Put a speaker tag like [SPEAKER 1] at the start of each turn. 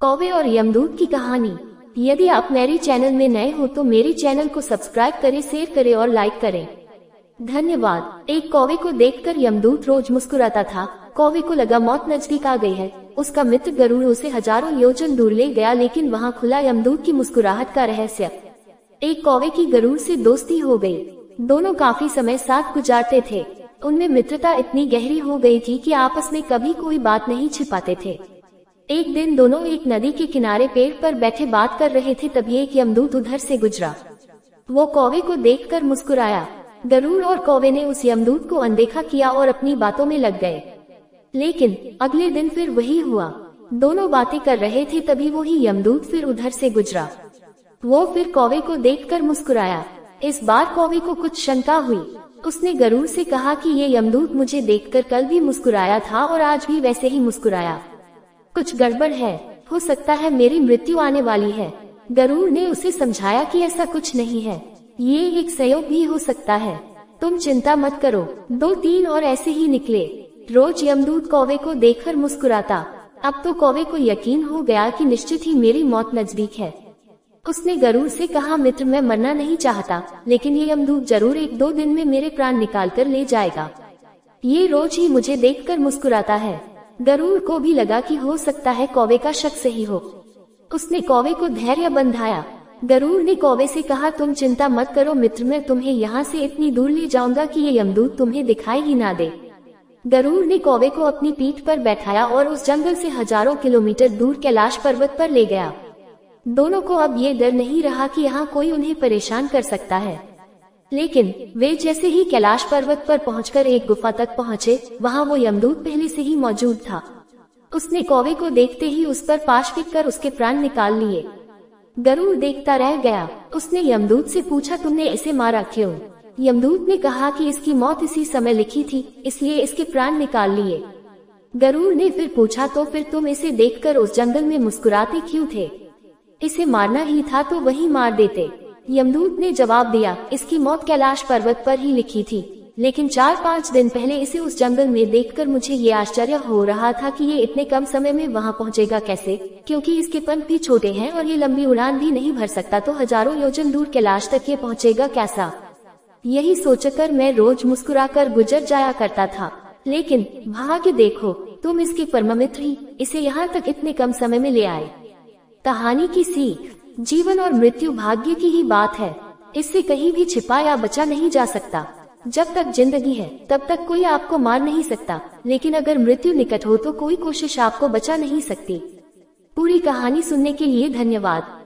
[SPEAKER 1] कौवे और यमदूत की कहानी। यदि आप मेरे चैनल में नए हो तो मेरे चैनल को सब्सक्राइब करें, शेयर करें और लाइक करें। धन्यवाद। एक कौवे को देखकर यमदूत रोज मुस्कुराता था। कौवे को लगा मौत नजदीक आ गई है। उसका मित्र गरुड़ उसे हजारों योजन दूर ले गया, लेकिन वहाँ खुला यमदूत की मुस्कुराहट का रहस्य। एक कौवे की गरुड़ से दोस्ती हो गई। दोनों काफी समय साथ गुजारते थे। उनमें मित्रता इतनी गहरी हो गई थी कि आपस में कभी कोई बात नहीं छिपाते थे। एक दिन दोनों एक नदी के किनारे पेड़ पर बैठे बात कर रहे थे, तभी एक यमदूत उधर से गुजरा। वो कौवे को देखकर मुस्कुराया। गरुड़ और कौवे ने उस यमदूत को अनदेखा किया और अपनी बातों में लग गए। लेकिन अगले दिन फिर वही हुआ। दोनों बातें कर रहे थे, तभी वही यमदूत फिर उधर से गुजरा। वो फिर कौवे को देखकर मुस्कुराया। इस बार कौवे को कुछ शंका हुई। उसने गरुड़ से कहा कि ये यमदूत मुझे देखकर कल भी मुस्कुराया था और आज भी वैसे ही मुस्कुराया। कुछ गड़बड़ है, हो सकता है मेरी मृत्यु आने वाली है। गरुड़ ने उसे समझाया कि ऐसा कुछ नहीं है, ये एक संयोग भी हो सकता है, तुम चिंता मत करो। 2-3 और ऐसे ही निकले। रोज यमदूत कौवे को देखकर मुस्कुराता। अब तो कौवे को यकीन हो गया कि निश्चित ही मेरी मौत नजदीक है। उसने गरुड़ से कहा, मित्र, मैं मरना नहीं चाहता, लेकिन ये यमदूत जरूर 1-2 दिन में मेरे प्राण निकाल कर ले जाएगा। ये रोज ही मुझे देखकर मुस्कुराता है। गरुड़ को भी लगा कि हो सकता है कौवे का शक सही हो। उसने कौवे को धैर्य बंधाया। गरुड़ ने कौवे से कहा, तुम चिंता मत करो मित्र, मैं तुम्हें यहाँ से इतनी दूर ले जाऊंगा कि ये यमदूत तुम्हें दिखाई ही ना दे। गरुड़ ने कौवे को अपनी पीठ पर बैठाया और उस जंगल से हजारों किलोमीटर दूर कैलाश पर्वत पर ले गया। दोनों को अब ये डर नहीं रहा कि यहाँ कोई उन्हें परेशान कर सकता है। लेकिन वे जैसे ही कैलाश पर्वत पर पहुंचकर एक गुफा तक पहुंचे, वहां वो यमदूत पहले से ही मौजूद था। उसने कौवे को देखते ही उस पर पाश फेंककर उसके प्राण निकाल लिए। गरुड़ देखता रह गया। उसने यमदूत से पूछा, तुमने इसे मारा क्यों? यमदूत ने कहा कि इसकी मौत इसी समय लिखी थी, इसलिए इसके प्राण निकाल लिए। गरुड़ ने फिर पूछा, तो फिर तुम इसे देखकर उस जंगल में मुस्कुराते क्यों थे? इसे मारना ही था तो वहीं मार देते। यमदूत ने जवाब दिया, इसकी मौत कैलाश पर्वत पर ही लिखी थी, लेकिन 4-5 दिन पहले इसे उस जंगल में देखकर मुझे ये आश्चर्य हो रहा था कि ये इतने कम समय में वहां पहुंचेगा कैसे, क्योंकि इसके पंख भी छोटे हैं और ये लंबी उड़ान भी नहीं भर सकता, तो हजारों योजन दूर कैलाश तक ये पहुंचेगा कैसा? यही सोचकर मैं रोज मुस्कुराकर गुजर जाया करता था, लेकिन भाग्य देखो, तुम इसके परम मित्र ही इसे यहाँ तक इतने कम समय में ले आए। कहानी की सीख, जीवन और मृत्यु भाग्य की ही बात है, इससे कहीं भी छिपा या बचा नहीं जा सकता। जब तक जिंदगी है तब तक कोई आपको मार नहीं सकता, लेकिन अगर मृत्यु निकट हो तो कोई कोशिश आपको बचा नहीं सकती। पूरी कहानी सुनने के लिए धन्यवाद।